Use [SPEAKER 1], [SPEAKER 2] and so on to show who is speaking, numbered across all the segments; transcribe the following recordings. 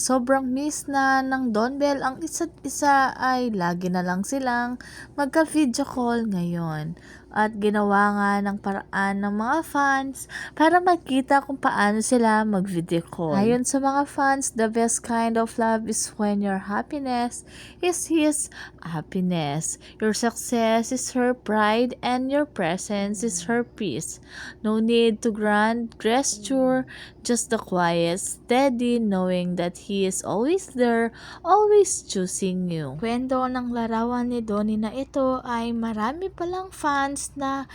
[SPEAKER 1] sobrang miss na ng Don Bell ang isa't isa ay lagi na lang silang magka-video call ngayon. At ginawa nga ng paraan ng mga fans para makita kung paano sila mag-video call. Ayon sa mga fans, the best kind of love is when your happiness is his happiness. Your success is her pride and your presence is her peace. No need to grand gesture, just the quiet, steady knowing that he is always there, always choosing you. Kwento ng larawan ni Donnie na ito ay marami palang fans na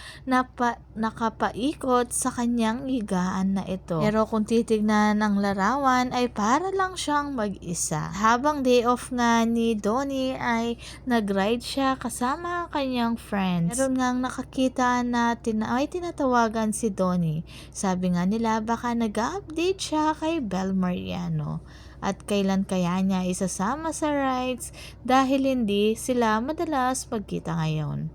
[SPEAKER 1] nakapaikot sa kanyang higaan na ito. Pero kung titignan ang larawan ay para lang siyang mag-isa. Habang day off nga ni Donnie ay nag-ride siya kasama ang kanyang friends. Meron ngang nakakita na ay tinatawagan si Donnie. Sabi nga nila baka nag-update siya kay Bel Mariano. At kailan kaya niya isasama sa rides dahil hindi sila madalas magkita ngayon.